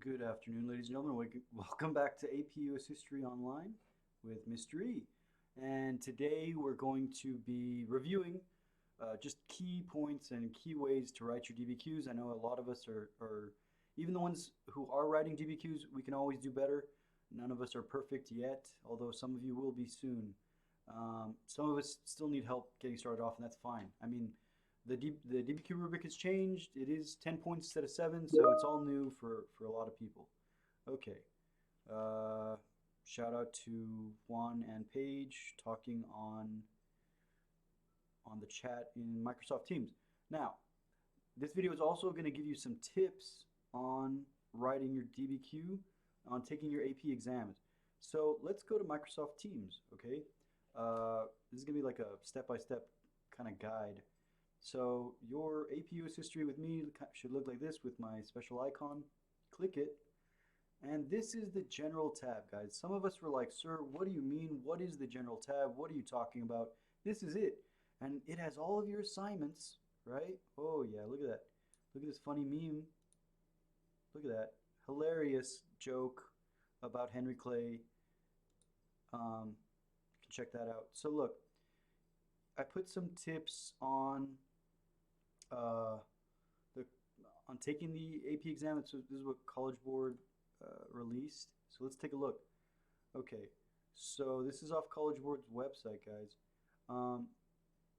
Good afternoon, ladies and gentlemen. Welcome back to APUS History Online with Mr. E. And today we're going to be reviewing just key points and key ways to write your DBQs. I know a lot of us are, even the ones who are writing DBQs, we can always do better. None of us are perfect yet, although some of you will be soon. Some of us still need help getting started off, and that's fine. I mean, the DBQ rubric has changed. It is 10 points instead of 7, so it's all new for a lot of people. Okay. Shout out to Juan and Paige talking on the chat in Microsoft Teams. Now, this video is also going to give you some tips on writing your DBQ, on taking your AP exams. So let's go to Microsoft Teams, okay? This is going to be like a step-by-step kind of guide. So your APUS history with me should look like this with my special icon. Click it. And this is the general tab, guys. Some of us were like, sir, what do you mean? What is the general tab? What are you talking about? This is it. And it has all of your assignments, right? Oh, yeah, look at that. Look at this funny meme. Look at that. Hilarious joke about Henry Clay. You can check that out. So look, I put some tips on taking the AP exam. So this is what College Board released. So let's take a look. Okay, so this is off College Board's website, guys.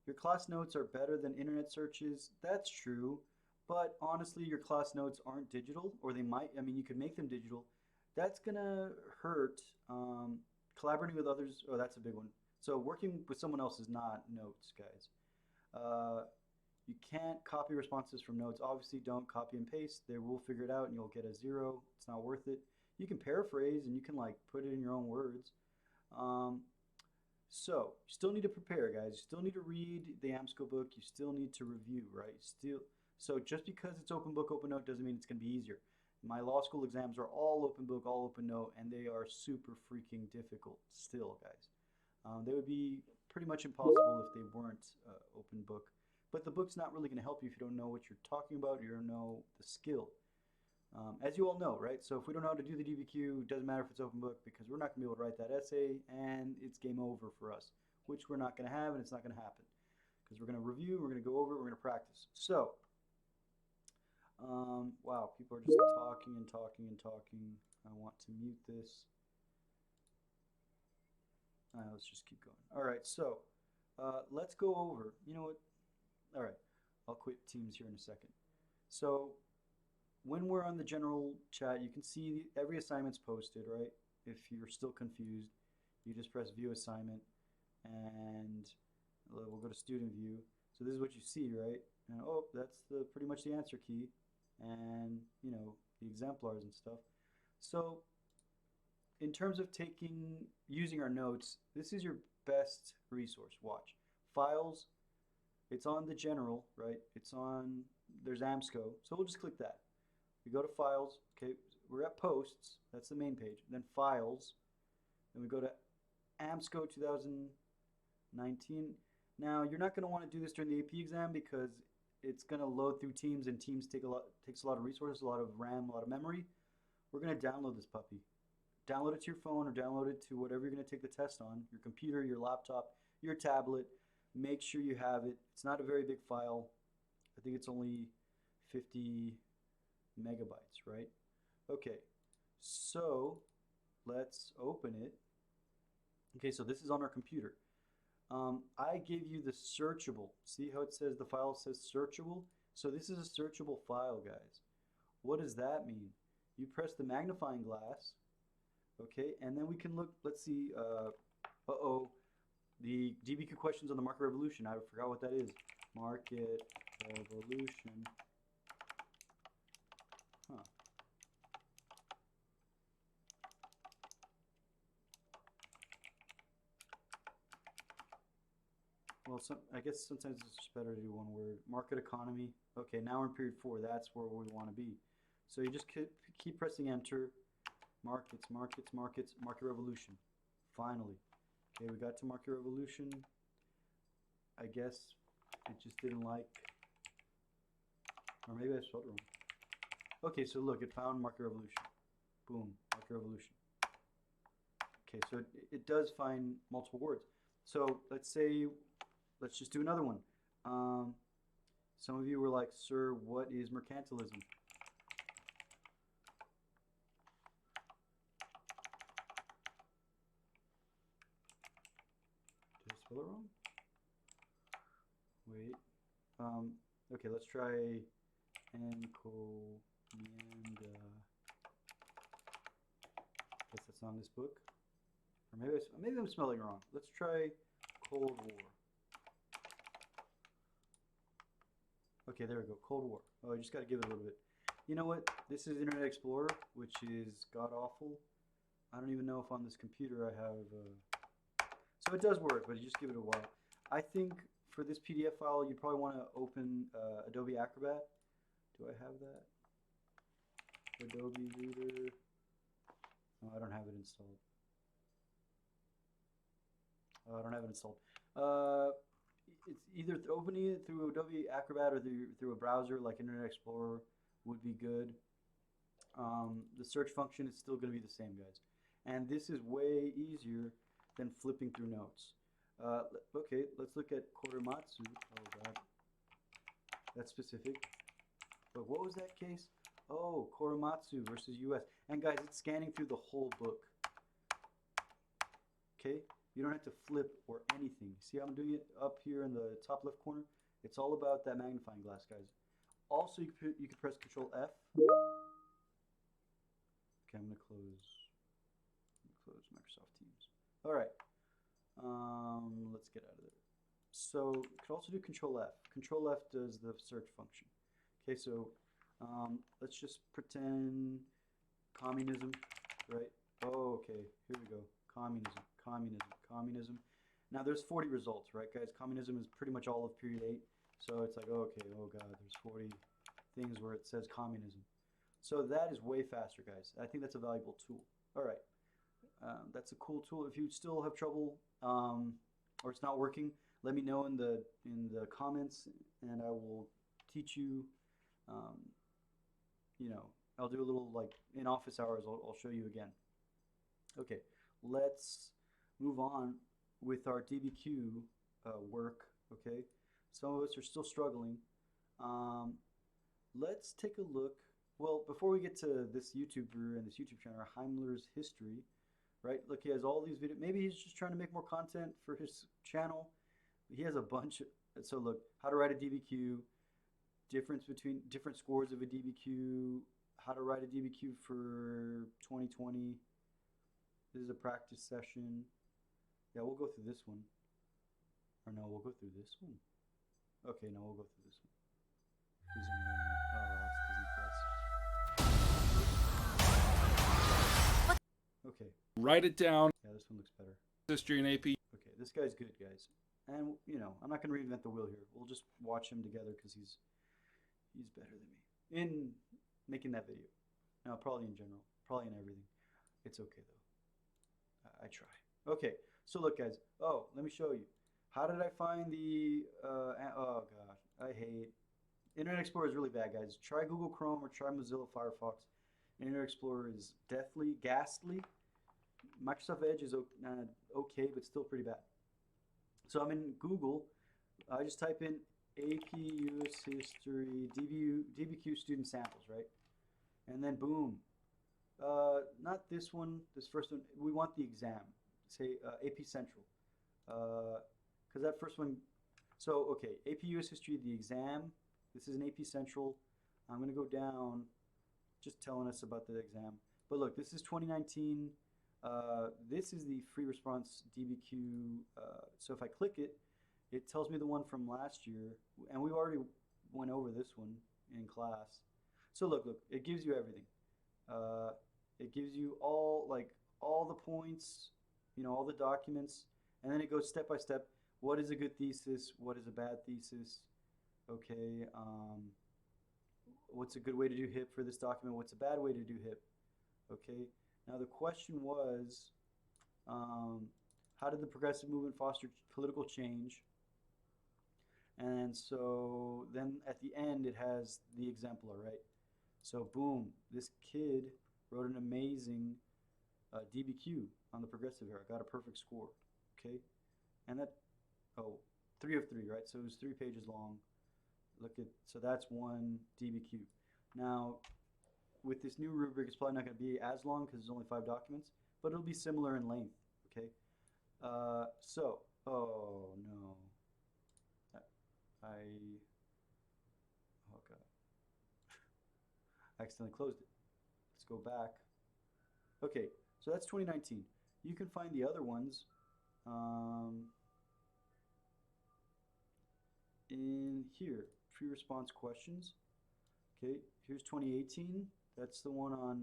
Your class notes are better than internet searches. That's true, but honestly, your class notes aren't digital, or they might. I mean, you could make them digital. That's gonna hurt. Collaborating with others. Oh, that's a big one. So working with someone else is not notes, guys. You can't copy responses from notes. Obviously, don't copy and paste. They will figure it out and you'll get a 0. It's not worth it. You can paraphrase and you can like put it in your own words. So you still need to prepare, guys. You still need to read the AMSCO book. You still need to review, right? So just because it's open book, open note doesn't mean it's going to be easier. My law school exams are all open book, all open note, and they are super freaking difficult still, guys. They would be pretty much impossible if they weren't open book. But the book's not really going to help you if you don't know what you're talking about, you don't know the skill. As you all know, right? So if we don't know how to do the DBQ, it doesn't matter if it's open book because we're not going to be able to write that essay and it's game over for us, which we're not going to have and it's not going to happen. Because we're going to review, we're going to go over it, we're going to practice. So, wow, people are just talking and talking and talking. I want to mute this. Let's just keep going. All right, so let's go over. You know what? All right, I'll quit Teams here in a second. So when we're on the general chat, you can see every assignment's posted, right? If you're still confused, you just press View Assignment, and we'll go to Student View. So this is what you see, right? And oh, that's pretty much the answer key, and you know the exemplars and stuff. So in terms of using our notes, this is your best resource. Watch. Files, it's on the general, right? There's AMSCO, so we'll just click that. We go to Files, okay, we're at Posts, that's the main page, then Files, then we go to AMSCO 2019. Now, you're not going to want to do this during the AP exam because it's going to load through Teams, and Teams takes a lot of resources, a lot of RAM, a lot of memory. We're going to download this puppy. Download it to your phone or download it to whatever you're going to take the test on, your computer, your laptop, your tablet. Make sure you have it. It's not a very big file. I think it's only 50 megabytes, right? Okay, so let's open it. Okay, so this is on our computer. I gave you the searchable. See how it says the file says searchable? So this is a searchable file, guys. What does that mean? You press the magnifying glass. Okay, and then we can look, let's see, the DBQ questions on the market revolution. I forgot what that is. Market revolution. Huh. Well, I guess sometimes it's just better to do one word. Market economy. Okay, now we're in period 4. That's where we want to be. So you just keep pressing enter. Markets, markets, markets, market revolution. Finally. Okay, we got to market revolution. I guess it just didn't like, or maybe I spelled it wrong. Okay, so look, it found market revolution. Boom, market revolution. Okay, so it does find multiple words. So let's just do another one. Some of you were like, sir, what is mercantilism? Did I spell it wrong? Wait. Okay, let's try encomienda. Guess that's not in this book. Or maybe I'm spelling it wrong. Let's try Cold War. Okay, there we go. Cold War. Oh, I just got to give it a little bit. You know what? This is Internet Explorer, which is god-awful. I don't even know if on this computer I have... So it does work, but you just give it a while. I think for this PDF file, you probably want to open Adobe Acrobat. Do I have that? Adobe Reader. No, I don't have it installed. I don't have it installed. It's either opening it through Adobe Acrobat or through a browser like Internet Explorer would be good. The search function is still going to be the same, guys. And this is way easier than flipping through notes. Okay, let's look at Korematsu. Oh god, that's specific. But what was that case? Oh, Korematsu versus US. And guys, it's scanning through the whole book. Okay, you don't have to flip or anything. See how I'm doing it up here in the top left corner? It's all about that magnifying glass, guys. Also, you could press Control F. Okay, I'm gonna close Microsoft Teams. All right. Let's get out of there. So you could also do Control F. Control F does the search function. Okay, so let's just pretend communism, right? Oh, okay, here we go. Communism, communism, communism. Now there's 40 results, right, guys? Communism is pretty much all of period 8. So it's like, okay, oh god, there's 40 things where it says communism. So that is way faster, guys. I think that's a valuable tool. All right. That's a cool tool. If you still have trouble or it's not working, let me know in the comments, and I will teach you. You know, I'll do a little like in office hours. I'll show you again. Okay, let's move on with our DBQ work. Okay, some of us are still struggling. Let's take a look. Well, before we get to this YouTuber and this YouTube channel, Heimler's History. Right, look, he has all these videos. Maybe he's just trying to make more content for his channel. He has a bunch. So look, how to write a DBQ, difference between different scores of a DBQ, how to write a DBQ for 2020. This is a practice session. Yeah, we'll go through this one. Or no, we'll go through this one. Okay, no, we'll go through this one. Please don't run out. Oh, it's Disney Plus. Okay. Write it down. Yeah, this one looks better. History and AP. Okay, this guy's good, guys. And, you know, I'm not going to reinvent the wheel here. We'll just watch him together because he's better than me in making that video. No, probably in general. Probably in everything. It's okay, though. I try. Okay, so look, guys. Oh, let me show you. How did I find the... oh, gosh. I hate... Internet Explorer is really bad, guys. Try Google Chrome or try Mozilla Firefox. Internet Explorer is deathly, ghastly. Microsoft Edge is okay, but still pretty bad. So I'm in Google. I just type in AP US History, DBQ student samples, right? And then boom. Not this one, this first one. We want the exam. Say AP Central. Because that first one. So, okay, AP US History, the exam. This is an AP Central. I'm going to go down, just telling us about the exam. But look, this is 2019. This is the free response DBQ. So if I click it, it tells me the one from last year. And we already went over this one in class. So look, it gives you everything. It gives you all the points, you know, all the documents. And then it goes step by step. What is a good thesis? What is a bad thesis? Okay, what's a good way to do HIP for this document? What's a bad way to do HIP? Okay, now the question was, how did the progressive movement foster political change? And so then at the end it has the exemplar, right? So boom, this kid wrote an amazing DBQ on the progressive here. I got a perfect score. Okay, and that, oh, 3 of 3, right? So it was 3 pages long. Look at, so that's one DBQ. Now, with this new rubric, it's probably not going to be as long because there's only 5 documents, but it'll be similar in length. Okay. Oh no, oh god, I accidentally closed it. Let's go back. Okay, so that's 2019. You can find the other ones in here, pre-response questions. Okay, here's 2018. That's the one on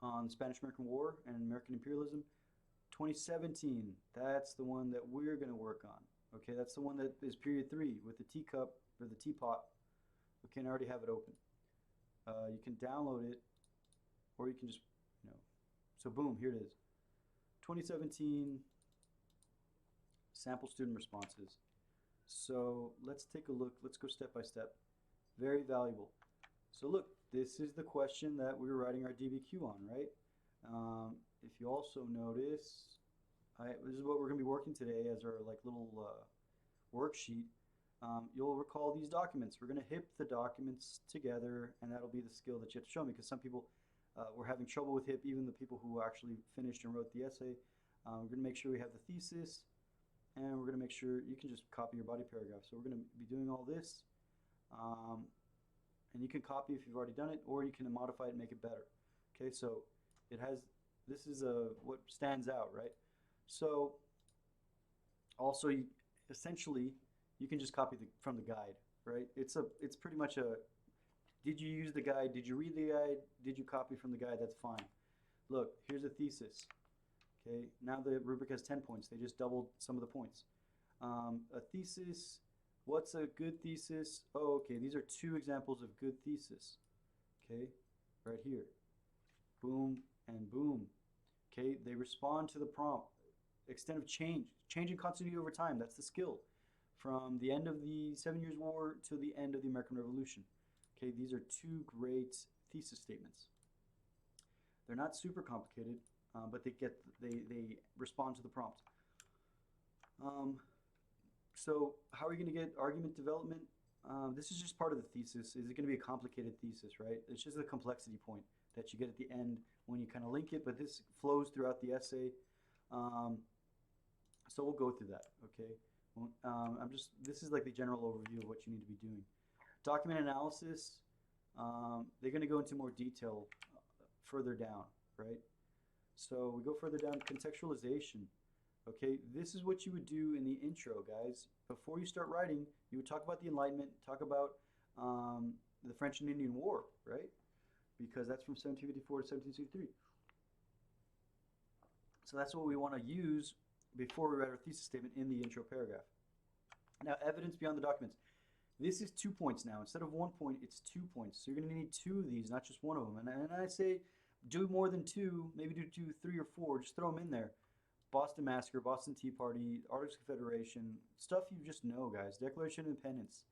the Spanish-American War and American imperialism. 2017, that's the one that we're going to work on. Okay, that's the one that is period 3 with the teacup or the teapot. Okay, and I already have it open. You can download it, or you can just, so boom, here it is. 2017 sample student responses. So let's take a look. Let's go step by step. Very valuable. So look, this is the question that we were writing our DBQ on, right? If you also notice, this is what we're going to be working today as our little worksheet. You'll recall these documents. We're going to HIP the documents together, and that'll be the skill that you have to show me, because some people were having trouble with HIP, even the people who actually finished and wrote the essay. We're going to make sure we have the thesis, and we're going to make sure you can just copy your body paragraph. So we're going to be doing all this, and you can copy if you've already done it, or you can modify it and make it better. Okay, so it has, this is what stands out, right? So also, essentially, you can just copy from the guide, right? It's pretty much a, did you use the guide? Did you read the guide? Did you copy from the guide? That's fine. Look, here's a thesis. Okay, now the rubric has 10 points. They just doubled some of the points. A thesis, what's a good thesis? Oh, okay, these are 2 examples of good thesis. Okay, right here. Boom and boom. Okay, they respond to the prompt. Extent of change, changing continuity over time, that's the skill. From the end of the 7 Years' War to the end of the American Revolution. Okay, these are 2 great thesis statements. They're not super complicated, but they respond to the prompt. So how are you going to get argument development? This is just part of the thesis. Is it going to be a complicated thesis, right? It's just a complexity point that you get at the end when you kind of link it, but this flows throughout the essay. So we'll go through that, okay? This is like the general overview of what you need to be doing. Document analysis, they're going to go into more detail further down, right? So we go further down, contextualization. Okay, this is what you would do in the intro, guys. Before you start writing, you would talk about the Enlightenment, talk about the French and Indian War, right? Because that's from 1754 to 1763. So that's what we want to use before we write our thesis statement in the intro paragraph. Now, evidence beyond the documents. This is 2 points now. Instead of 1 point, it's 2 points. So you're going to need 2 of these, not just 1 of them. And I say do more than 2, maybe do 2, 3, or 4. Just throw them in there. Boston Massacre, Boston Tea Party, Articles of Confederation, stuff you just know, guys. Declaration of Independence.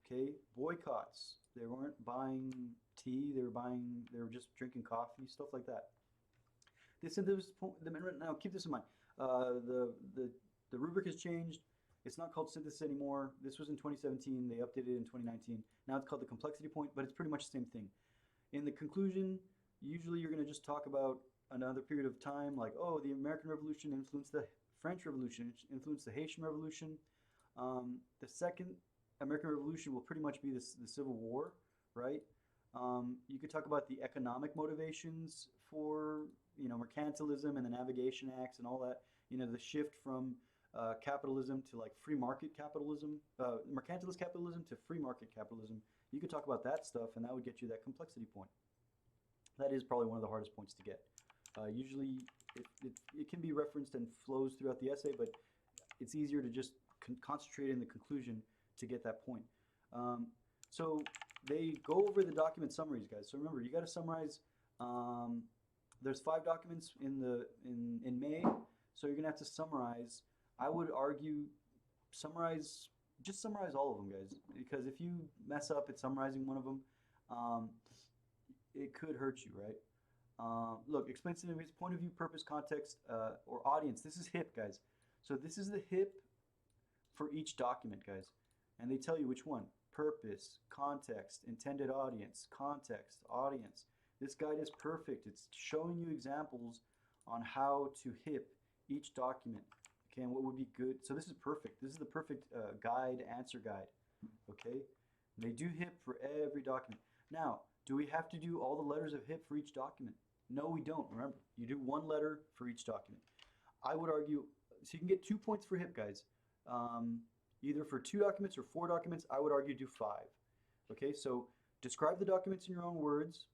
Okay, boycotts. They weren't buying tea. They were just drinking coffee, stuff like that. Now keep this in mind. The rubric has changed. It's not called synthesis anymore. This was in 2017. They updated it in 2019. Now it's called the complexity point, but it's pretty much the same thing. In the conclusion, usually you're going to just talk about another period of time, like, oh, the American Revolution influenced the French Revolution, influenced the Haitian Revolution. The second American Revolution will pretty much be the Civil War, right? You could talk about the economic motivations for, mercantilism and the Navigation Acts and all that. The shift from capitalism to like free market capitalism, mercantilist capitalism to free market capitalism. You could talk about that stuff, and that would get you that complexity point. That is probably one of the hardest points to get. Usually, it can be referenced and flows throughout the essay, but it's easier to just concentrate in the conclusion to get that point. So they go over the document summaries, guys. So remember, you got to summarize. There's 5 documents in May, so you're gonna have to summarize. I would argue just summarize all of them, guys, because if you mess up at summarizing one of them, um, it could hurt you, right? Look, explain significance, point of view, purpose, context, or audience. This is HIP, guys. So this is the HIP for each document, guys. And they tell you which one. Purpose, context, intended audience, context, audience. This guide is perfect. It's showing you examples on how to HIP each document. Okay, and what would be good. So this is perfect. This is the perfect guide, answer guide. Okay, and they do HIP for every document. Now, do we have to do all the letters of HIP for each document? No, we don't. Remember, you do one letter for each document. I would argue, so you can get 2 points for HIP, guys. Either for 2 documents or 4 documents, I would argue do 5. Okay, so describe the documents in your own words.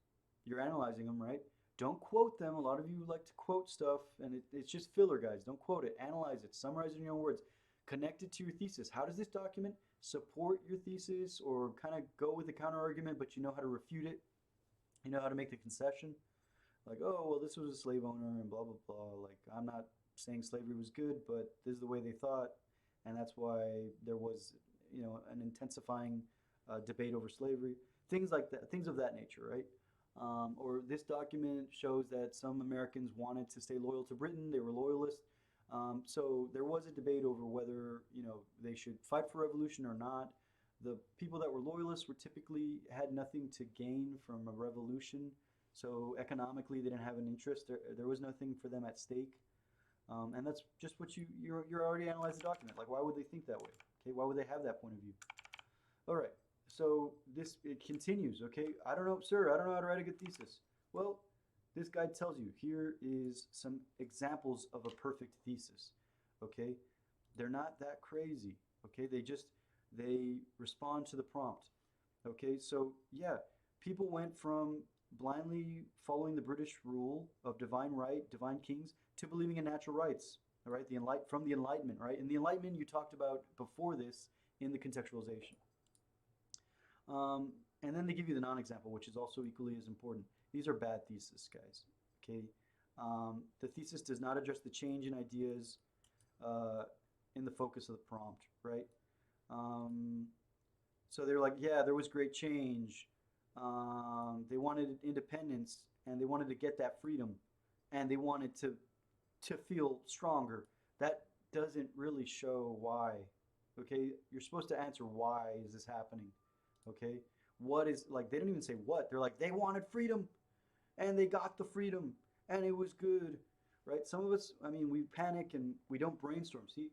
You're analyzing them, right? Don't quote them. A lot of you like to quote stuff, and it's just filler, guys. Don't quote it. Analyze it. Summarize it in your own words. Connect it to your thesis. How does this document support your thesis, or kind of go with the counter argument, but you know how to refute it? You know how to make the concession? Like, oh, well, this was a slave owner and blah, blah, blah. Like, I'm not saying slavery was good, but this is the way they thought, and that's why there was, you know, an intensifying debate over slavery. Things like that, things of that nature, right? Or this document shows that some Americans wanted to stay loyal to Britain. They were loyalists. So there was a debate over whether, you know, they should fight for revolution or not. The people that were loyalists were typically had nothing to gain from a revolution. So economically, they didn't have an interest. There was nothing for them at stake. And that's just what you're already analyzing the document. Like, why would they think that way? Okay, why would they have that point of view? All right. So it continues, okay? I don't know, sir, I don't know how to write a good thesis. Well, this guide tells you, here is some examples of a perfect thesis, okay? They're not that crazy, okay? They respond to the prompt, okay? So, yeah, people went from blindly following the British rule of divine right, divine kings, to believing in natural rights, all right? From the Enlightenment, right? In the Enlightenment, you talked about before this in the contextualization. And then they give you the non-example, which is also equally as important. These are bad theses, guys. Okay, the thesis does not address the change in ideas in the focus of the prompt, right? So they're like, yeah, there was great change. They wanted independence, and they wanted to get that freedom, and they wanted to feel stronger. That doesn't really show why. Okay, you're supposed to answer why is this happening. Okay, what is, like, they don't even say what. They're like, they wanted freedom and they got the freedom and it was good, right? Some of us, I mean, we panic and we don't brainstorm. See,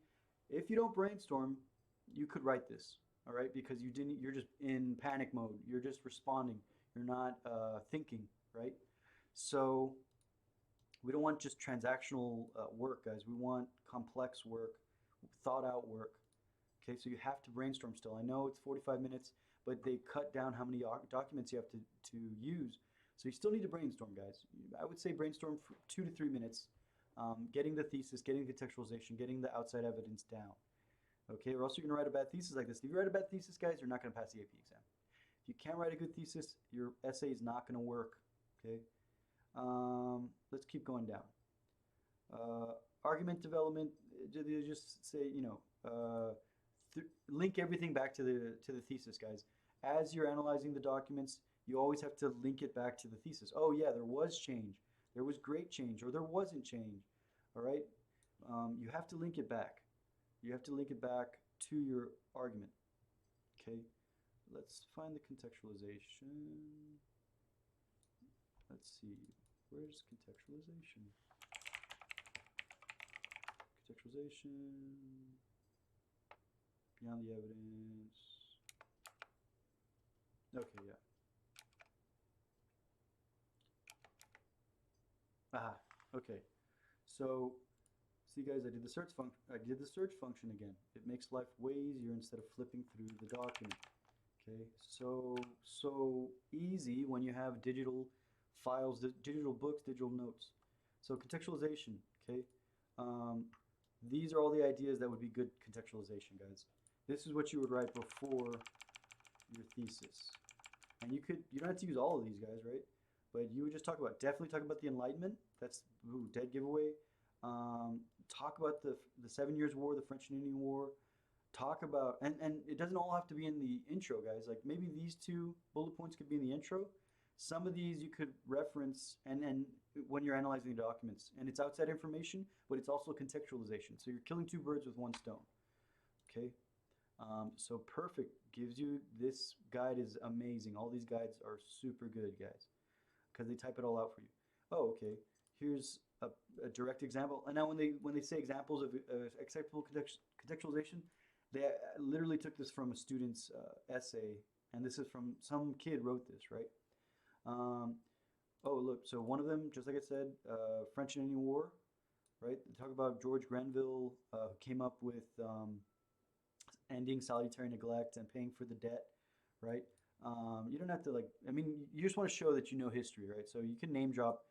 if you don't brainstorm, you could write this, all right? Because you're just in panic mode. You're just responding. You're not thinking, right? So we don't want just transactional work, guys. We want complex work, thought out work. Okay, so you have to brainstorm still. I know it's 45 minutes, but they cut down how many documents you have to use. So you still need to brainstorm, guys. I would say brainstorm for 2 to 3 minutes, getting the thesis, getting the contextualization, getting the outside evidence down. Okay, or else you're going to write a bad thesis like this. If you write a bad thesis, guys, you're not going to pass the AP exam. If you can't write a good thesis, your essay is not going to work. Okay, let's keep going down. Argument development, they just say, you know, link everything back to the thesis, guys. As you're analyzing the documents, you always have to link it back to the thesis. Oh yeah, there was change. There was great change, or there wasn't change. All right? You have to link it back. You have to link it back to your argument. Okay? Let's find the contextualization. Let's see. Where's contextualization? Contextualization. Beyond the evidence. Okay, yeah. Okay. So, see, guys, I did the search function again. It makes life way easier instead of flipping through the document. Okay, so easy when you have digital files, digital books, digital notes. So contextualization. Okay, these are all the ideas that would be good contextualization, guys. This is what you would write before your thesis. And you don't have to use all of these, guys, right? But you would just definitely talk about the Enlightenment. That's dead giveaway. Talk about the 7 Years' War, the French and Indian War. talk about, and it doesn't all have to be in the intro, guys. Like maybe these two bullet points could be in the intro. Some of these you could reference and when you're analyzing the documents, and it's outside information, but it's also contextualization. So you're killing two birds with one stone. Okay. So perfect gives you, this guide is amazing. All these guides are super good, guys, because they type it all out for you. Oh, okay. Here's a direct example. And now when they say examples of acceptable contextualization, they literally took this from a student's essay, and this is from some kid wrote this, right? Oh, look. So one of them, just like I said, French and Indian War, right? They talk about George Grenville, who came up with ending salutary neglect and paying for the debt, right? You don't have to like, I mean, you just want to show that you know history, right? So you can name drop,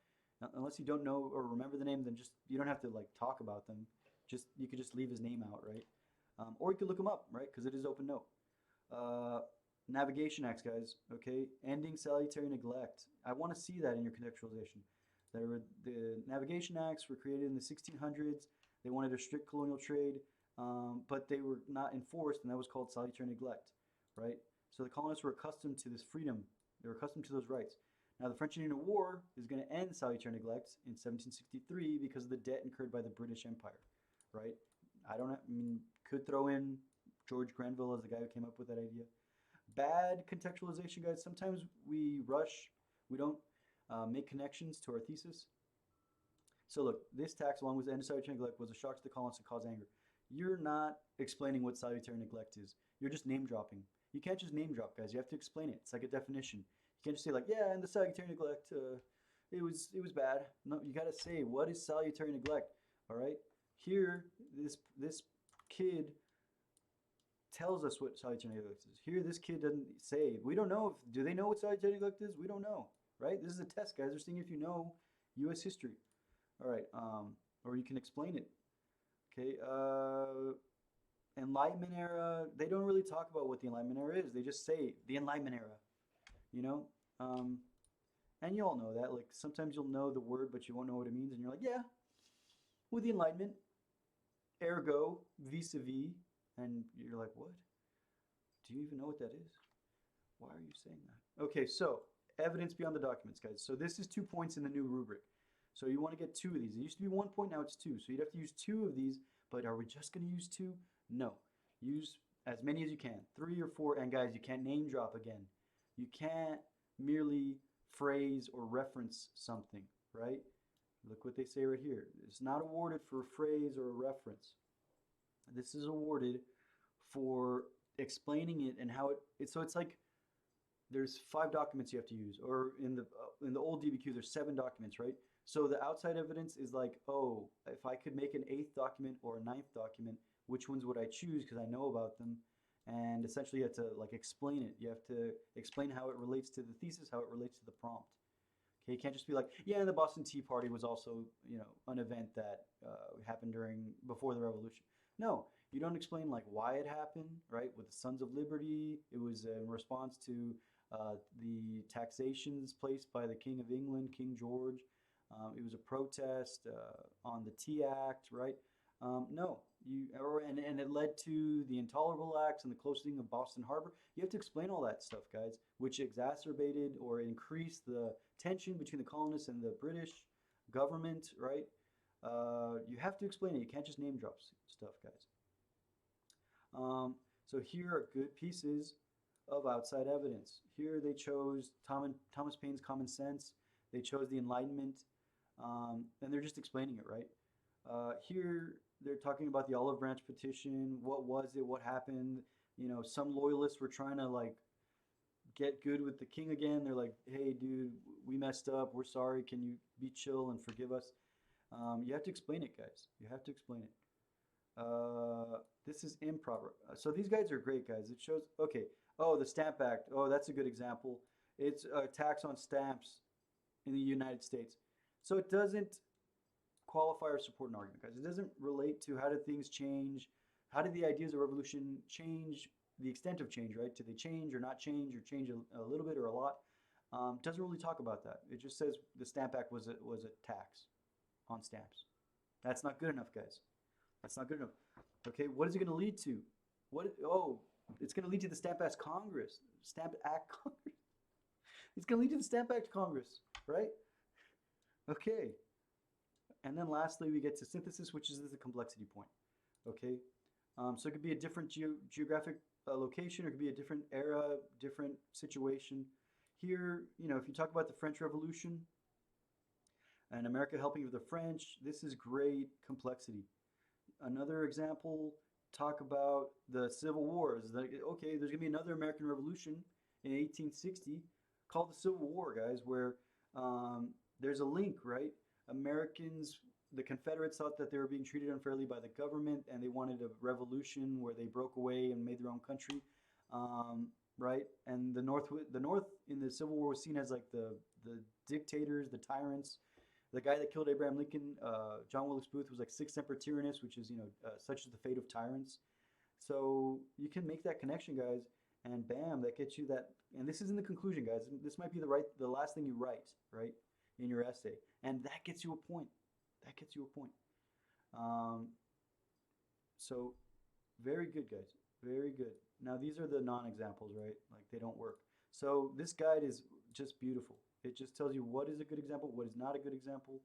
unless you don't know or remember the name, then just, you don't have to like talk about them. Just, you could just leave his name out, right? Or you could look him up, right? Because it is open note. Navigation Acts, guys, okay? Ending salutary neglect. I want to see that in your contextualization. The Navigation Acts were created in the 1600s. They wanted to restrict colonial trade, but they were not enforced, and that was called salutary neglect, right? So the colonists were accustomed to this freedom. They were accustomed to those rights. Now, the French and Indian War is going to end salutary neglect in 1763 because of the debt incurred by the British Empire, right? I mean, could throw in George Grenville as the guy who came up with that idea. Bad contextualization, guys. Sometimes we rush. We don't make connections to our thesis. So look, this tax, along with the end of salutary neglect, was a shock to the colonists and caused anger. You're not explaining what salutary neglect is. You're just name dropping. You can't just name drop, guys. You have to explain it. It's like a definition. You can't just say like, yeah, and the salutary neglect, it was bad. No, you got to say, what is salutary neglect? All right. Here, this kid tells us what salutary neglect is. Here, this kid doesn't say. We don't know do they know what salutary neglect is? We don't know, right? This is a test, guys. They're seeing if you know U.S. history. All right, or you can explain it. Okay, Enlightenment era. They don't really talk about what the Enlightenment era is. They just say the Enlightenment era. You know, and you all know that. Like sometimes you'll know the word, but you won't know what it means, and you're like, yeah, with the Enlightenment, ergo, vis-a-vis. And you're like, what? Do you even know what that is? Why are you saying that? Okay, so evidence beyond the documents, guys. So this is 2 points in the new rubric. So you want to get 2 of these. It used to be 1 point, now it's 2. So you'd have to use 2 of these, but are we just going to use 2? No. Use as many as you can. 3 or 4, and guys, you can't name drop again. You can't merely phrase or reference something, right? Look what they say right here. It's not awarded for a phrase or a reference. This is awarded for explaining it and how so it's like there's 5 documents you have to use, or in the old DBQ there's 7 documents, right? So the outside evidence is like, oh, if I could make an 8th document or a 9th document, which ones would I choose because I know about them? And essentially you have to like explain it. You have to explain how it relates to the thesis, how it relates to the prompt. Okay, you can't just be like, yeah, and the Boston Tea Party was also, you know, an event that happened before the Revolution. No, you don't explain like why it happened, right? With the Sons of Liberty, it was in response to the taxations placed by the King of England, King George. It was a protest on the Tea Act, right? No, and it led to the Intolerable Acts and the closing of Boston Harbor. You have to explain all that stuff, guys, which exacerbated or increased the tension between the colonists and the British government, right? You have to explain it. You can't just name drop stuff, guys. So here are good pieces of outside evidence. Here they chose Thomas Paine's Common Sense. They chose the Enlightenment, and they're just explaining it, right? Here they're talking about the Olive Branch Petition. What was it? What happened? You know, some loyalists were trying to like get good with the king again. They're like, hey, dude, we messed up. We're sorry. Can you be chill and forgive us? You have to explain it, guys. You have to explain it. This is improper. So these guides are great, guys. It shows, okay. Oh, the Stamp Act. Oh, that's a good example. It's a tax on stamps in the United States. So it doesn't qualify or support an argument, guys. It doesn't relate to how did things change? How did the ideas of revolution change? The extent of change, right? Did they change or not change, or change a little bit or a lot? Doesn't really talk about that. It just says the Stamp Act was a tax on stamps. That's not good enough, guys. That's not good enough. Okay, what is it going to lead to? What? Oh, it's going to lead to the Stamp Act Congress. Stamp Act Congress. It's going to lead to the Stamp Act Congress, right? Okay. And then lastly, we get to synthesis, which is the complexity point. Okay. So it could be a different geographic location, or it could be a different era, different situation. Here, you know, if you talk about the French Revolution and America helping with the French, this is great complexity. Another example, talk about the Civil Wars. Like, okay, there's gonna be another American Revolution in 1860 called the Civil War, guys, where there's a link, right? Americans, the Confederates thought that they were being treated unfairly by the government, and they wanted a revolution where they broke away and made their own country, right? And the North in the Civil War was seen as like the dictators, the tyrants. The guy that killed Abraham Lincoln, John Wilkes Booth, was like Sic Semper Tyrannis, which is, you know, such is the fate of tyrants. So you can make that connection, guys, and bam, that gets you that. And this is in the conclusion, guys. This might be the last thing you write, right, in your essay, and that gets you a point. That gets you a point. So very good, guys. Very good. Now these are the non-examples, right? Like they don't work. So this guide is just beautiful. It just tells you what is a good example, what is not a good example,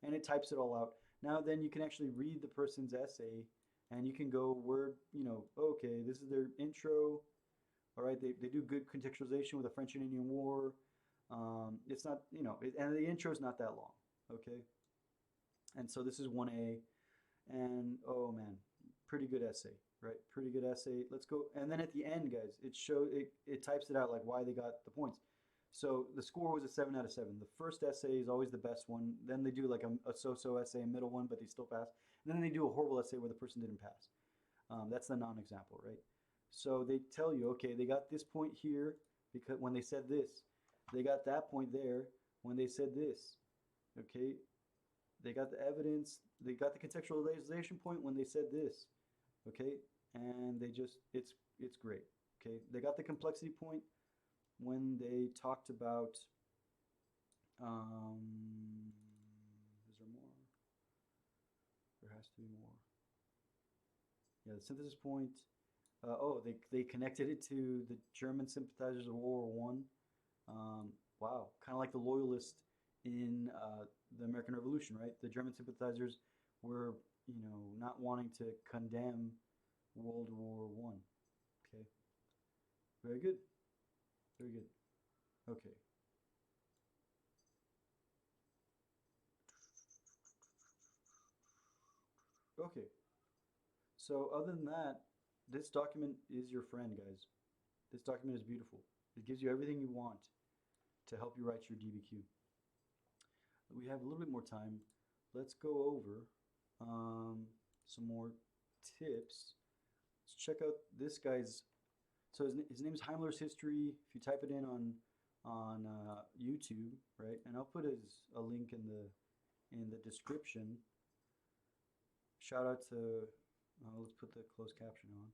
and it types it all out. Now then you can actually read the person's essay, and you can go word, you know, okay, this is their intro. All right, they do good contextualization with the French and Indian War. It's not, you know, and the intro is not that long, okay? And so this is 1A, and oh man, pretty good essay, right? Pretty good essay. Let's go, and then at the end, guys, it types it out like why they got the points. So the score was a 7 out of 7. The first essay is always the best one. Then they do like a so-so essay, a middle one, but they still pass. And then they do a horrible essay where the person didn't pass. That's the non-example, right? So they tell you, okay, they got this point here because when they said this, they got that point there when they said this, okay? They got the evidence, they got the contextualization point when they said this, okay? And they just, it's great, okay? They got the complexity point when they talked about, is there more? There has to be more. Yeah, the synthesis point. Oh, they connected it to the German sympathizers of World War I. Wow, kind of like the loyalists in the American Revolution, right? The German sympathizers were, you know, not wanting to condemn World War I. Okay, very good, very good. Okay. Okay. So other than that, this document is your friend, guys. This document is beautiful. It gives you everything you want to help you write your DBQ. We have a little bit more time. Let's go over some more tips. Let's check out this guy's. So his name is Heimler's History. If you type it in on YouTube, right, and I'll put a link in the description. Shout out to. Let's put the closed caption on.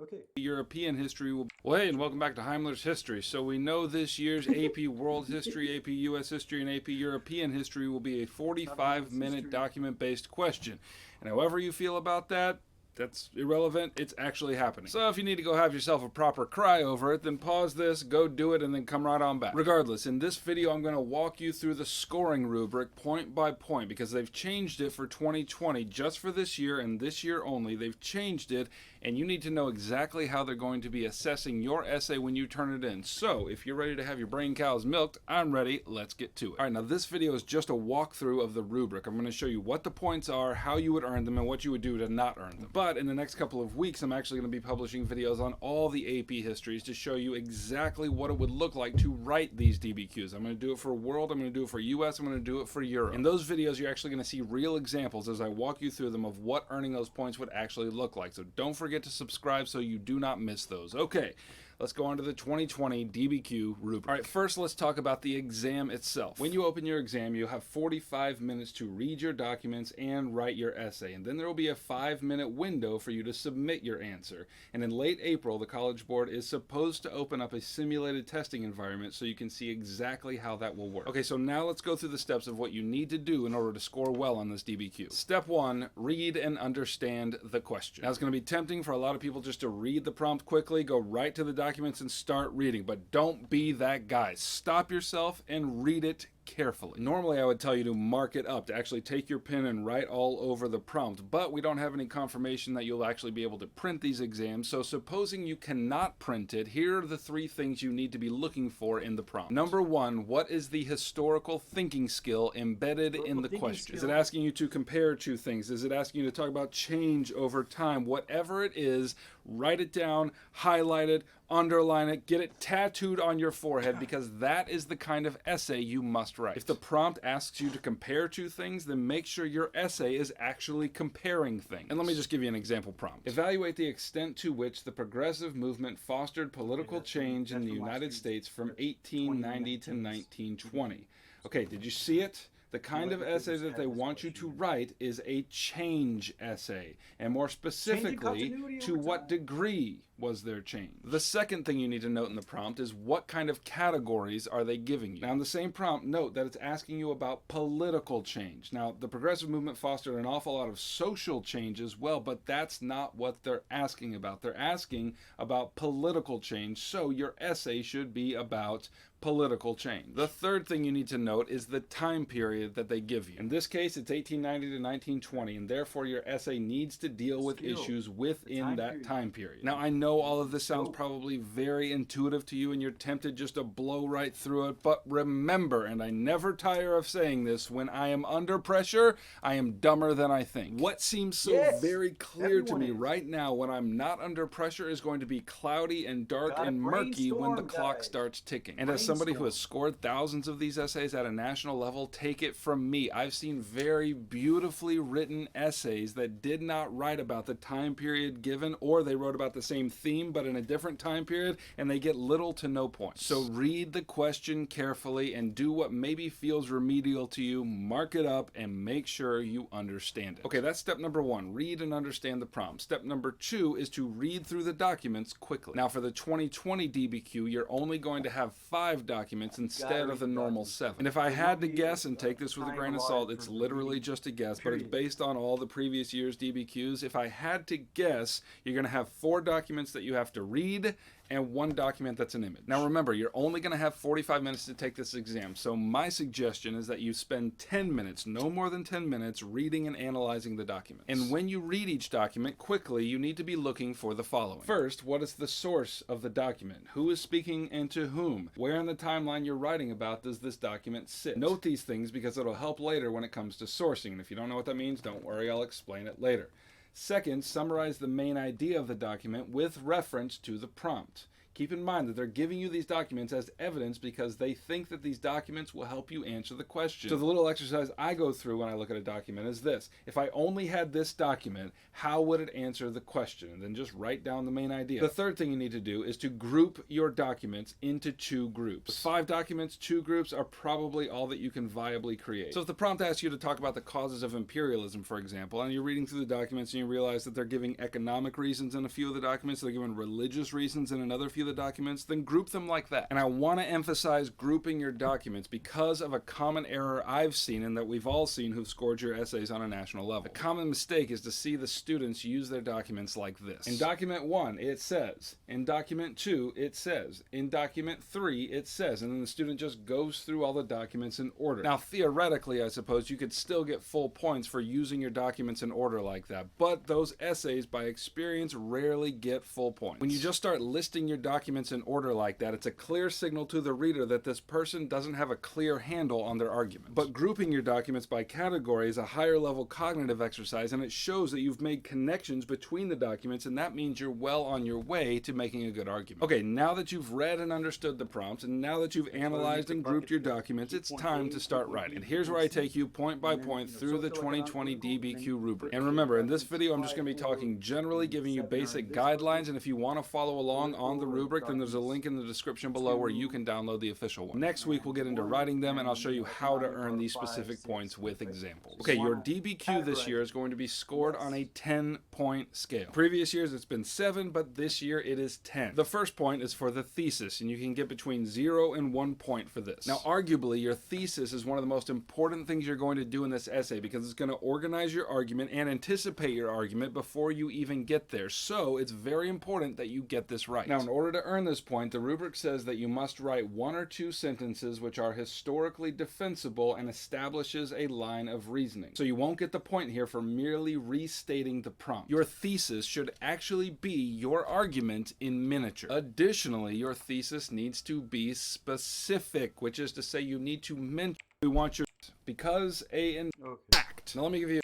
Okay. European history will. Well, hey, and welcome back to Heimler's History. So we know this year's AP World History, AP US History, and AP European History will be a 45-minute document-based question. And however you feel about that, that's irrelevant. It's actually happening. So if you need to go have yourself a proper cry over it, then pause this, go do it, and then come right on back. Regardless, in this video, I'm going to walk you through the scoring rubric point by point because they've changed it for 2020 just for this year and this year only. They've changed it, and you need to know exactly how they're going to be assessing your essay when you turn it in. So if you're ready to have your brain cows milked, I'm ready. Let's get to it. All right, now this video is just a walkthrough of the rubric. I'm going to show you what the points are, how you would earn them, and what you would do to not earn them. But in the next couple of weeks, I'm actually going to be publishing videos on all the AP histories to show you exactly what it would look like to write these DBQs. I'm going to do it for World, I'm going to do it for US, I'm going to do it for Europe. In those videos, you're actually going to see real examples as I walk you through them of what earning those points would actually look like. So don't forget to subscribe so you do not miss those. Okay, let's go on to the 2020 DBQ rubric. All right, first let's talk about the exam itself. When you open your exam, you'll have 45 minutes to read your documents and write your essay, and then there will be a 5-minute window for you to submit your answer. And in late April, the College Board is supposed to open up a simulated testing environment so you can see exactly how that will work. Okay, so now let's go through the steps of what you need to do in order to score well on this DBQ. Step 1, read and understand the question. Now, it's going to be tempting for a lot of people just to read the prompt quickly, go right to the documents and start reading, but don't be that guy. Stop yourself and read it carefully. Normally I would tell you to mark it up, to actually take your pen and write all over the prompt, but we don't have any confirmation that you'll actually be able to print these exams, so supposing you cannot print it, here are the 3 things you need to be looking for in the prompt. Number 1, what is the historical thinking skill embedded in the question? Is it asking you to compare 2 things? Is it asking you to talk about change over time? Whatever it is, write it down, highlight it, underline it, get it tattooed on your forehead, because that is the kind of essay you must write. If the prompt asks you to compare 2 things, then make sure your essay is actually comparing things. And let me just give you an example prompt. Evaluate the extent to which the progressive movement fostered political change in the United States from 1890 to 1920. Okay, did you see it? The kind of essay that they want you to write is a change essay, and more specifically, to what degree was there change? The second thing you need to note in the prompt is what kind of categories are they giving you. Now, in the same prompt, note that it's asking you about political change. Now, the progressive movement fostered an awful lot of social change as well, but that's not what they're asking about. They're asking about political change, so your essay should be about political change. The third thing you need to note is the time period that they give you. In this case, it's 1890 to 1920, and therefore your essay needs to deal with issues within that time period. Now, I know all of this sounds probably very intuitive to you, and you're tempted just to blow right through it, but remember, and I never tire of saying this, when I am under pressure, I am dumber than I think. What seems so very clear to me right now when I'm not under pressure is going to be cloudy and dark and murky when the clock starts ticking. And as somebody who has scored thousands of these essays at a national level, take it from me. I've seen very beautifully written essays that did not write about the time period given, or they wrote about the same theme but in a different time period, and they get little to no points. So read the question carefully and do what maybe feels remedial to you, mark it up, and make sure you understand it. Okay, that's step number 1, read and understand the prompt. Step number 2 is to read through the documents quickly. Now, for the 2020 DBQ, you're only going to have 5 documents instead of the normal 7. And if I had to guess, and take this with a grain of salt, it's literally just a guess, but it's based on all the previous year's DBQs. If I had to guess, you're going to have 4 documents that you have to read and 1 document that's an image. Now remember, you're only going to have 45 minutes to take this exam, so my suggestion is that you spend 10 minutes, no more than 10 minutes, reading and analyzing the documents. And when you read each document quickly, you need to be looking for the following. First, what is the source of the document? Who is speaking and to whom? Where in the timeline you're writing about does this document sit? Note these things because it'll help later when it comes to sourcing, and if you don't know what that means, don't worry, I'll explain it later. Second, summarize the main idea of the document with reference to the prompt. Keep in mind that they're giving you these documents as evidence because they think that these documents will help you answer the question. So the little exercise I go through when I look at a document is this. If I only had this document, how would it answer the question? And then just write down the main idea. The third thing you need to do is to group your documents into 2 groups. With 5 documents, 2 groups are probably all that you can viably create. So if the prompt asks you to talk about the causes of imperialism, for example, and you're reading through the documents and you realize that they're giving economic reasons in a few of the documents, they're giving religious reasons in another few of the documents, then group them like that. And I want to emphasize grouping your documents because of a common error I've seen and that we've all seen who've scored your essays on a national level. A common mistake is to see the students use their documents like this. In document 1, it says. In document 2, it says. In document 3, it says. And then the student just goes through all the documents in order. Now, theoretically, I suppose you could still get full points for using your documents in order like that, but those essays, by experience, rarely get full points. When you just start listing your documents in order like that, it's a clear signal to the reader that this person doesn't have a clear handle on their argument. But grouping your documents by category is a higher level cognitive exercise, and it shows that you've made connections between the documents, and that means you're well on your way to making a good argument. Okay, now that you've read and understood the prompts, and now that you've analyzed and grouped your documents, it's time to start writing. And here's where I take you point by point through the 2020 DBQ rubric. And remember, in this video, I'm just going to be talking generally, giving you basic guidelines, and if you want to follow along on the rubric, rubric, then there's a link in the description below where you can download the official one. Next week, we'll get into writing them, and I'll show you how to earn these specific points with examples. Okay, your DBQ this year is going to be scored on a 10-point scale. Previous years, it's been 7, but this year it is 10. The first point is for the thesis, and you can get between 0 and 1 point for this. Now, arguably, your thesis is one of the most important things you're going to do in this essay because it's going to organize your argument and anticipate your argument before you even get there. So it's very important that you get this right. Now, in order to earn this point, the rubric says that you must write 1 or 2 sentences which are historically defensible and establishes a line of reasoning. So you won't get the point here for merely restating the prompt. Your thesis should actually be your argument in miniature. Additionally, your thesis needs to be specific, which is to say you need to mention we want your because a and fact. Now let me give you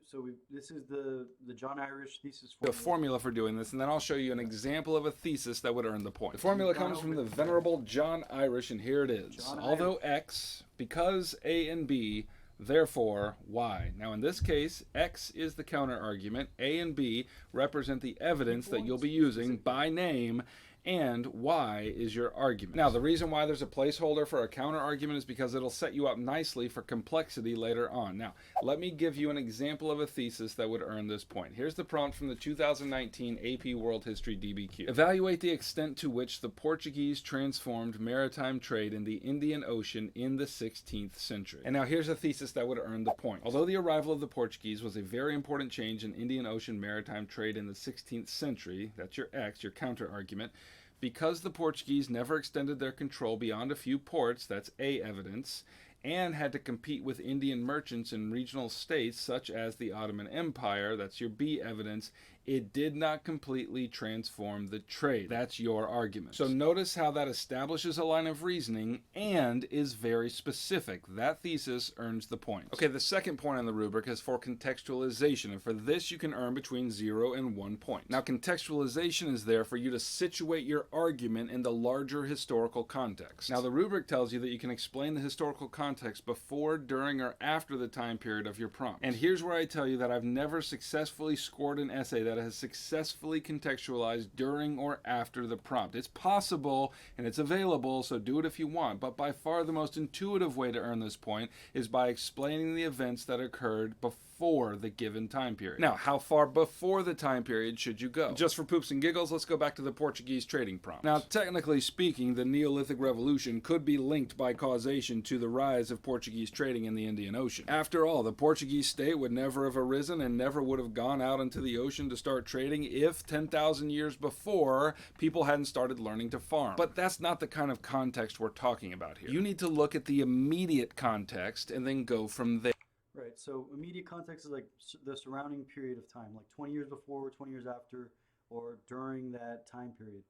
so this is the John Irish thesis formula. The formula for doing this, and then I'll show you an example of a thesis that would earn the point. The formula comes from the venerable John Irish, and here it is. Although X, because A and B, therefore Y. Now in this case, X is the counter argument, A and B represent the evidence that you'll be using by name, and Y is your argument. Now, the reason why there's a placeholder for a counter argument is because it'll set you up nicely for complexity later on. Now, let me give you an example of a thesis that would earn this point. Here's the prompt from the 2019 AP World History DBQ. Evaluate the extent to which the Portuguese transformed maritime trade in the Indian Ocean in the 16th century. And now here's a thesis that would earn the point. Although the arrival of the Portuguese was a very important change in Indian Ocean maritime trade in the 16th century, that's your X, your counter argument, because the Portuguese never extended their control beyond a few ports, that's A evidence, and had to compete with Indian merchants in regional states such as the Ottoman Empire, that's your B evidence, it did not completely transform the trade. That's your argument. So notice how that establishes a line of reasoning and is very specific. That thesis earns the point. Okay, the second point on the rubric is for contextualization, and for this you can earn between 0 and 1 point. Now, contextualization is there for you to situate your argument in the larger historical context. Now, the rubric tells you that you can explain the historical context before, during, or after the time period of your prompt. And here's where I tell you that I've never successfully scored an essay that has successfully contextualized during or after the prompt. It's possible and it's available, so do it if you want, but by far the most intuitive way to earn this point is by explaining the events that occurred before the given time period. Now, how far before the time period should you go? Just for poops and giggles, let's go back to the Portuguese trading prompt. Now, technically speaking, the Neolithic Revolution could be linked by causation to the rise of Portuguese trading in the Indian Ocean. After all, the Portuguese state would never have arisen and never would have gone out into the ocean to start trading if 10,000 years before people hadn't started learning to farm. But that's not the kind of context we're talking about here. You need to look at the immediate context and then go from there. Right, so immediate context is like the surrounding period of time, like 20 years before, 20 years after, or during that time period.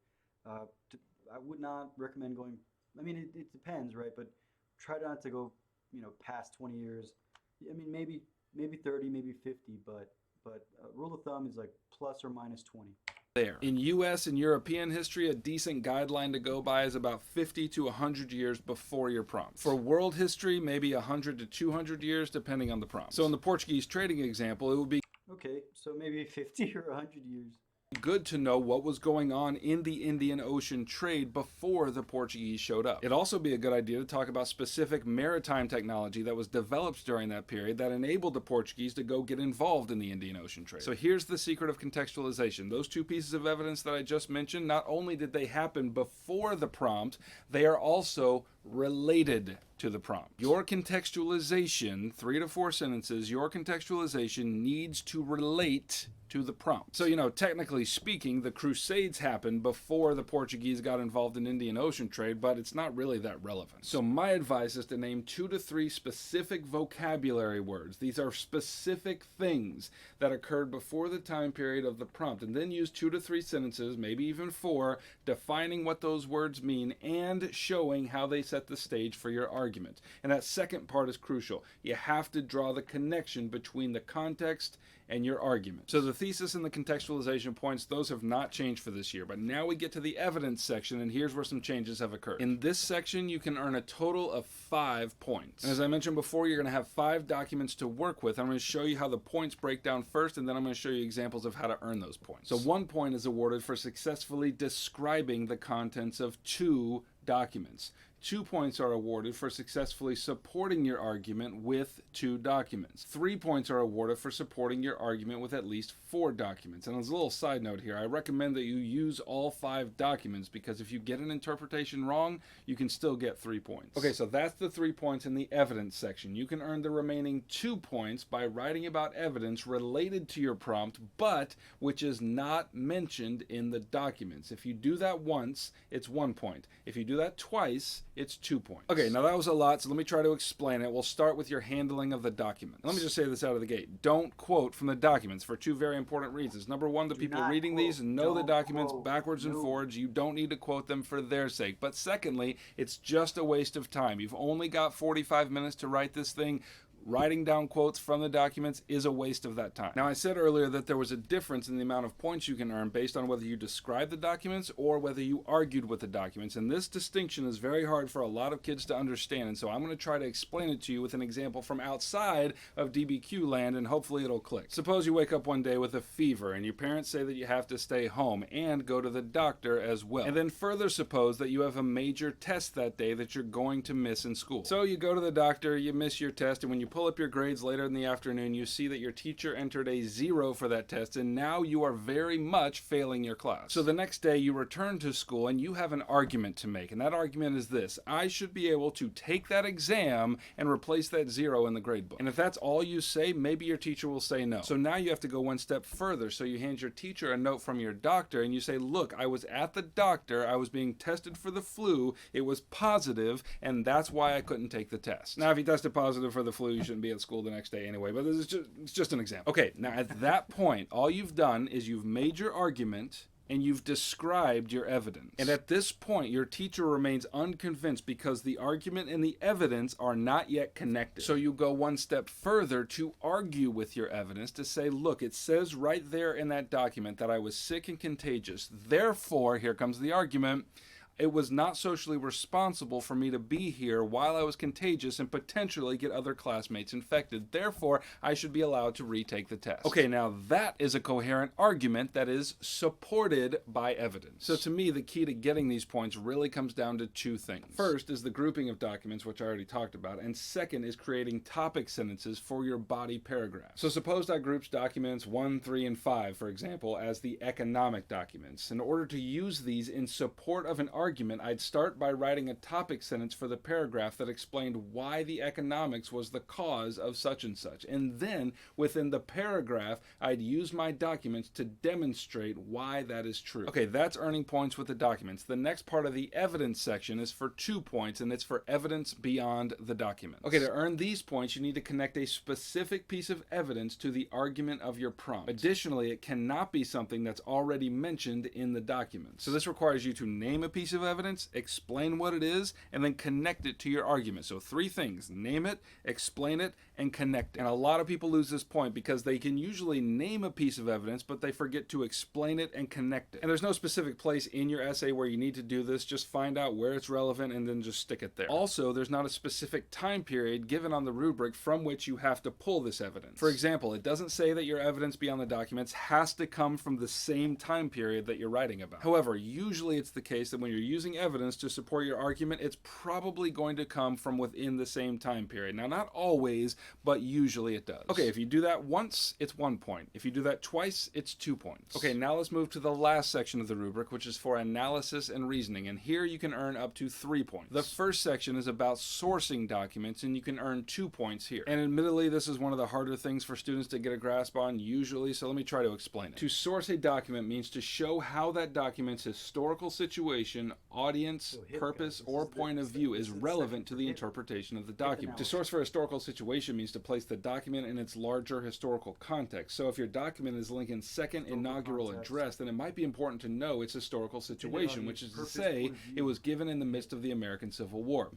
I would not recommend going, I mean, it depends, right? But try not to go, past 20 years. I mean, maybe 30, maybe 50, but rule of thumb is like plus or minus 20. There. In US and European history, a decent guideline to go by is about 50 to 100 years before your prompt. For world history, maybe 100 to 200 years, depending on the prompt. So in the Portuguese trading example, it would be okay, so maybe 50 or 100 years. Good to know what was going on in the Indian Ocean trade before the Portuguese showed up. It'd also be a good idea to talk about specific maritime technology that was developed during that period that enabled the Portuguese to go get involved in the Indian Ocean trade. So here's the secret of contextualization. Those two pieces of evidence that I just mentioned, not only did they happen before the prompt, they are also related to the prompt. Your contextualization, 3 to 4 sentences, your contextualization needs to relate to the prompt. So, technically speaking, the Crusades happened before the Portuguese got involved in Indian Ocean trade, but it's not really that relevant. So my advice is to name 2 to 3 specific vocabulary words. These are specific things that occurred before the time period of the prompt, and then use 2 to 3 sentences, maybe even 4, defining what those words mean and showing how they set the stage for your argument. argument. And that second part is crucial. You have to draw the connection between the context and your argument. So the thesis and the contextualization points, those have not changed for this year. But now we get to the evidence section, and here's where some changes have occurred. In this section, you can earn a total of 5 points. And as I mentioned before, you're going to have 5 documents to work with. I'm going to show you how the points break down first, and then I'm going to show you examples of how to earn those points. So 1 point is awarded for successfully describing the contents of 2 documents. 2 points are awarded for successfully supporting your argument with 2 documents. 3 points are awarded for supporting your argument with at least 4 documents. And as a little side note here, I recommend that you use all 5 documents, because if you get an interpretation wrong, you can still get 3 points. Okay, so that's the 3 points in the evidence section. You can earn the remaining 2 points by writing about evidence related to your prompt, but which is not mentioned in the documents. If you do that once, it's 1 point. If you do that twice, it's 2 points. Okay, now that was a lot, so let me try to explain it. We'll start with your handling of the document. Let me just say this out of the gate. Don't quote from the documents for 2 very important reasons. Number 1, the people reading these know the documents backwards and forwards. You don't need to quote them for their sake. But secondly, it's just a waste of time. You've only got 45 minutes to write this thing. Writing down quotes from the documents is a waste of that time. Now, I said earlier that there was a difference in the amount of points you can earn based on whether you describe the documents or whether you argued with the documents. And this distinction is very hard for a lot of kids to understand. And so I'm going to try to explain it to you with an example from outside of DBQ land, and hopefully it'll click. Suppose you wake up one day with a fever and your parents say that you have to stay home and go to the doctor as well. And then further suppose that you have a major test that day that you're going to miss in school. So you go to the doctor, you miss your test, and when you pull up your grades later in the afternoon, you see that your teacher entered a 0 for that test, and now you are very much failing your class. So the next day you return to school and you have an argument to make, and that argument is this: I should be able to take that exam and replace that 0 in the grade book. And if that's all you say, maybe your teacher will say no. So now you have to go one step further. So you hand your teacher a note from your doctor and you say, look, I was at the doctor, I was being tested for the flu, it was positive, and that's why I couldn't take the test. Now if you tested positive for the flu, you shouldn't be at school the next day anyway, but it's just an example. Okay, now at that point, all you've done is you've made your argument and you've described your evidence. And at this point, your teacher remains unconvinced because the argument and the evidence are not yet connected. So you go one step further to argue with your evidence to say, look, it says right there in that document that I was sick and contagious. Therefore, here comes the argument, it was not socially responsible for me to be here while I was contagious and potentially get other classmates infected. Therefore, I should be allowed to retake the test. Okay, now that is a coherent argument that is supported by evidence. So to me, the key to getting these points really comes down to 2 things. First is the grouping of documents, which I already talked about, and second is creating topic sentences for your body paragraph. So suppose I groups documents 1, 3, and 5, for example, as the economic documents. In order to use these in support of an argument, I'd start by writing a topic sentence for the paragraph that explained why the economics was the cause of such and such. And then within the paragraph, I'd use my documents to demonstrate why that is true. Okay, that's earning points with the documents. The next part of the evidence section is for 2 points, and it's for evidence beyond the documents. Okay, to earn these points, you need to connect a specific piece of evidence to the argument of your prompt. Additionally, it cannot be something that's already mentioned in the document. So this requires you to name a piece of evidence, explain what it is, and then connect it to your argument. So 3 things: name it, explain it, and connect it. And a lot of people lose this point because they can usually name a piece of evidence, but they forget to explain it and connect it. And there's no specific place in your essay where you need to do this. Just find out where it's relevant and then just stick it there. Also, there's not a specific time period given on the rubric from which you have to pull this evidence. For example, it doesn't say that your evidence beyond the documents has to come from the same time period that you're writing about. However, usually it's the case that when you're using evidence to support your argument, it's probably going to come from within the same time period. Now, not always, but usually it does. Okay, if you do that once, it's 1 point. If you do that twice, it's 2 points. Okay, now let's move to the last section of the rubric, which is for analysis and reasoning, and here you can earn up to 3 points. The first section is about sourcing documents, and you can earn 2 points here. And admittedly, this is one of the harder things for students to get a grasp on usually, so let me try to explain it. To source a document means to show how that document's historical situation, audience, purpose, or point of view is relevant to the interpretation of the document. To source for a historical situation means to place the document in its larger historical context. So if your document is Lincoln's second inaugural address, then it might be important to know its historical situation, which is to say it was given in the midst of the American Civil War.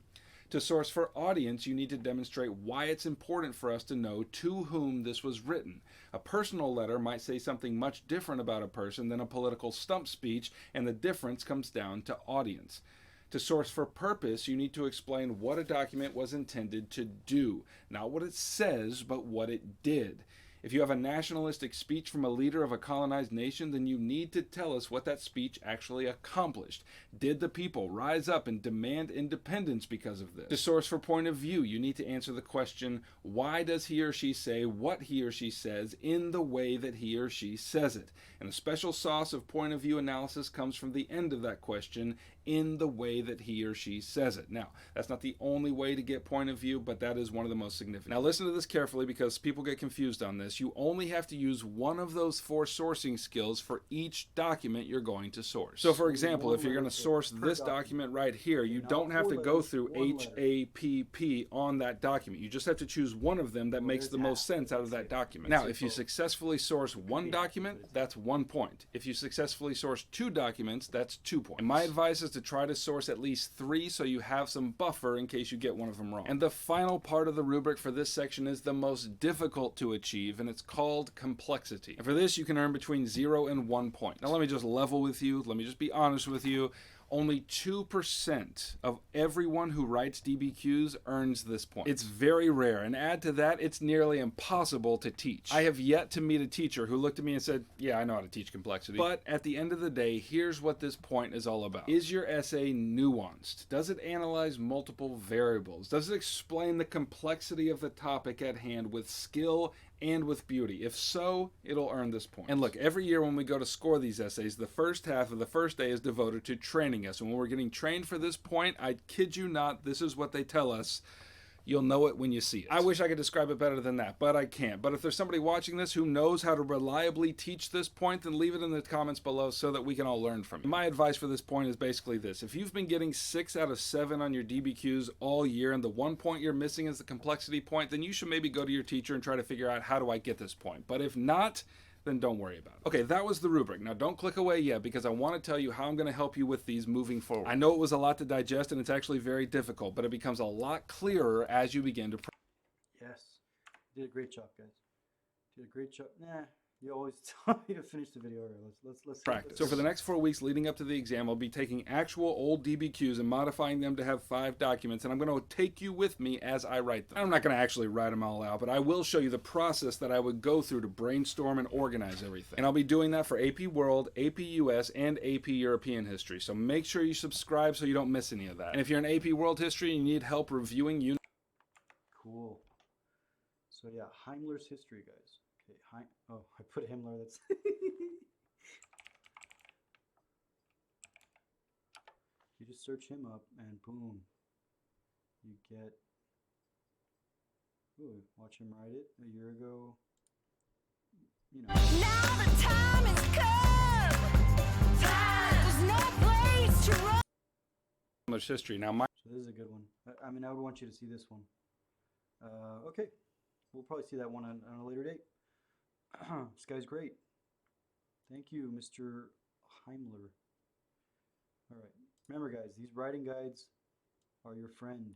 To source for audience, you need to demonstrate why it's important for us to know to whom this was written. A personal letter might say something much different about a person than a political stump speech, and the difference comes down to audience. To source for purpose, you need to explain what a document was intended to do, not what it says, but what it did. If you have a nationalistic speech from a leader of a colonized nation, then you need to tell us what that speech actually accomplished. Did the people rise up and demand independence because of this? To source for point of view, you need to answer the question, why does he or she say what he or she says in the way that he or she says it? And a special sauce of point of view analysis comes from the end of that question, in the way that he or she says it. Now, that's not the only way to get point of view, but that is one of the most significant. Now, listen to this carefully because people get confused on this. You only have to use one of those 4 sourcing skills for each document you're going to source. So, for example, if you're going to source this document right here, you don't have to go through HAPP on that document. You just have to choose one of them that makes the most sense out of that document. Now, if you successfully source one document, that's 1 point. If you successfully source 2 documents, that's 2 points. And my advice is to try to source at least 3 so you have some buffer in case you get one of them wrong. And the final part of the rubric for this section is the most difficult to achieve, and it's called complexity. And for this, you can earn between 0 and 1 point. Now let me just level with you, let me just be honest with you. Only 2% of everyone who writes DBQs earns this point. It's very rare, and add to that, it's nearly impossible to teach. I have yet to meet a teacher who looked at me and said, yeah, I know how to teach complexity. But at the end of the day, here's what this point is all about. Is your essay nuanced? Does it analyze multiple variables? Does it explain the complexity of the topic at hand with skill and with beauty? If so, it'll earn this point. And look, every year when we go to score these essays, the first half of the first day is devoted to training us. And when we're getting trained for this point, I kid you not, this is what they tell us. You'll know it when you see it. I wish I could describe it better than that, but I can't. But if there's somebody watching this who knows how to reliably teach this point, then leave it in the comments below so that we can all learn from it. My advice for this point is basically this. If you've been getting 6 out of 7 on your DBQs all year and the 1 point you're missing is the complexity point, then you should maybe go to your teacher and try to figure out, how do I get this point? But if not, then don't worry about it. Okay, that was the rubric. Now don't click away yet because I want to tell you how I'm going to help you with these moving forward. I know it was a lot to digest and it's actually very difficult, but it becomes a lot clearer as you begin to practice. Yes, you did a great job, guys. Did a great job. Nah, you always tell me to finish the video early. Let's practice. So for the next 4 weeks leading up to the exam, I'll be taking actual old DBQs and modifying them to have 5 documents, and I'm going to take you with me as I write them. I'm not going to actually write them all out, but I will show you the process that I would go through to brainstorm and organize everything. And I'll be doing that for AP World, AP US, and AP European History. So make sure you subscribe so you don't miss any of that. And if you're in AP World History and you need help reviewing unit. Cool. So yeah, Heimler's history, guys. Okay, oh, I put Himmler, that's... You just search him up and boom, you get... Ooh, watch him write it a year ago. You know. Now the time has come! There's no place to run! English history. Now So this is a good one. I mean, I would want you to see this one. Okay, we'll probably see that one on a later date. This guy's great. Thank you, Mr. Heimler. All right. Remember, guys, these writing guides are your friend.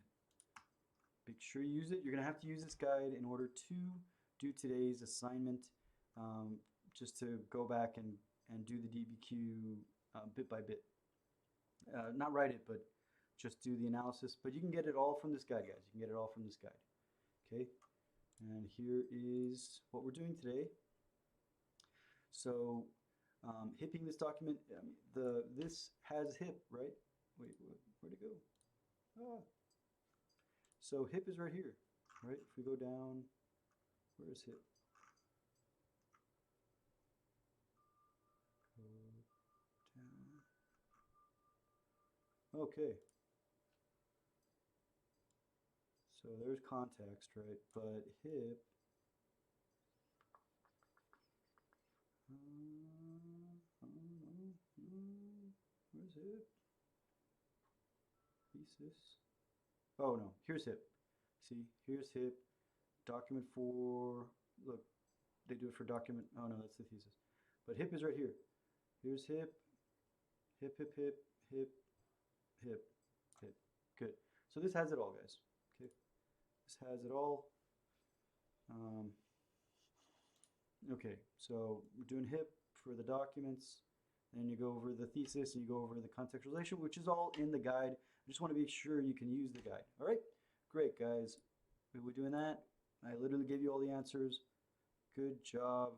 Make sure you use it. You're going to have to use this guide in order to do today's assignment, just to go back and do the DBQ bit by bit. Not write it, but just do the analysis. But you can get it all from this guide, guys. You can get it all from this guide. Okay? And here is what we're doing today. So, hipping this document, this has hip, right? Wait, where'd it go? Oh. So hip is right here, right? If we go down, where is hip? Go down. Okay. So there's context, right? But hip, where's hip? Thesis. Oh no, here's hip. See, here's hip. Document for, look, they do it for document. Oh no, that's the thesis. But hip is right here. Here's hip. Hip, hip, hip, hip, hip, hip. Good. So this has it all, guys. Okay, this has it all. Okay, so we're doing HIP for the documents. Then you go over the thesis and you go over the contextualization, which is all in the guide. I just want to be sure you can use the guide. All right, great, guys. We're doing that. I literally gave you all the answers. Good job.